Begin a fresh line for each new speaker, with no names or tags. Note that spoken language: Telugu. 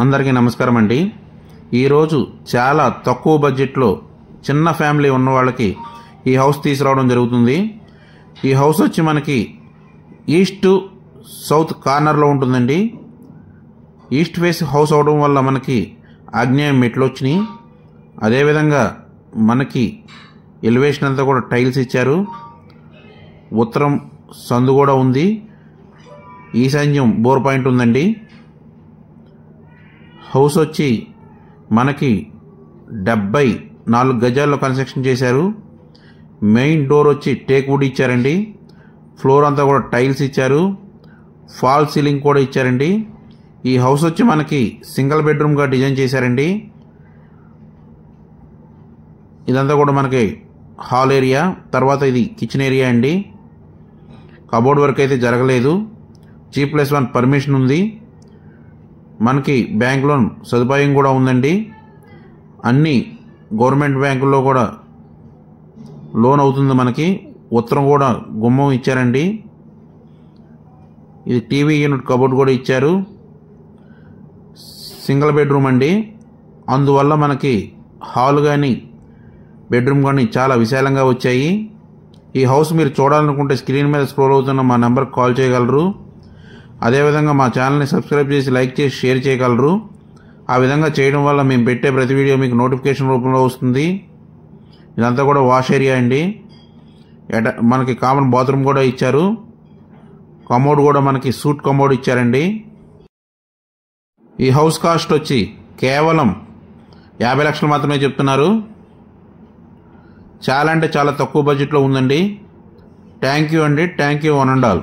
అందరికీ నమస్కారం అండి. ఈరోజు చాలా తక్కువ బడ్జెట్లో చిన్న ఫ్యామిలీ ఉన్న వాళ్ళకి ఈ హౌస్ తీసుకురావడం జరుగుతుంది. ఈ హౌస్ వచ్చి మనకి ఈస్ట్ సౌత్ కార్నర్లో ఉంటుందండి. ఈస్ట్ ఫేస్ హౌస్ అవడం వల్ల మనకి ఆగ్నేయం మెట్లు వచ్చినాయి. అదేవిధంగా మనకి ఎలివేషన్ అంతా కూడా టైల్స్ ఇచ్చారు. ఉత్తరం సందు కూడా ఉంది. ఈశాన్యం బోర్ పాయింట్ ఉందండి. హౌస్ వచ్చి మనకి 74 గజాల్లో కన్స్ట్రక్షన్ చేశారు. మెయిన్ డోర్ వచ్చి టేక్ వుడ్ ఇచ్చారండి. ఫ్లోర్ అంతా కూడా టైల్స్ ఇచ్చారు. ఫాల్ సీలింగ్ కూడా ఇచ్చారండి. ఈ హౌస్ వచ్చి మనకి సింగిల్ బెడ్రూమ్గా డిజైన్ చేశారండి. ఇదంతా కూడా మనకి హాల్ ఏరియా, తర్వాత ఇది కిచెన్ ఏరియా అండి. కబోర్డ్ వర్క్ అయితే జరగలేదు. G+1 పర్మిషన్ ఉంది. మనకి బ్యాంక్ లోన్ సదుపాయం కూడా ఉందండి. అన్ని గవర్నమెంట్ బ్యాంకుల్లో కూడా లోన్ అవుతుంది మనకి. ఉత్తరం కూడా గుమ్మం ఇచ్చారండి. ఇది టీవీ యూనిట్ కబోర్డ్ కూడా ఇచ్చారు. సింగిల్ బెడ్రూమ్ అండి. అందువల్ల మనకి హాల్ కానీ బెడ్రూమ్ కానీ చాలా విశాలంగా వచ్చాయి. ఈ హౌస్ మీరు చూడాలనుకుంటే స్క్రీన్ మీద స్క్రోల్ అవుతున్న మా నెంబర్కి కాల్ చేయగలరు. అదేవిధంగా మా ఛానల్ని సబ్స్క్రైబ్ చేసి లైక్ చేసి షేర్ చేయగలరు. ఆ విధంగా చేయడం వల్ల మేము పెట్టే ప్రతి వీడియో మీకు నోటిఫికేషన్ రూపంలో వస్తుంది. ఇదంతా కూడా వాష్ ఏరియా అండి. మనకి కామన్ బాత్రూమ్ కూడా ఇచ్చారు. కమోడ్ కూడా మనకి సూట్ కమోడ్ ఇచ్చారండి. ఈ హౌస్ కాస్ట్ వచ్చి కేవలం 50 లక్షలు మాత్రమే చెప్తున్నారు. చాలా అంటే చాలా తక్కువ బడ్జెట్లో ఉందండి. థ్యాంక్ యూ అండి. Thank you one and all.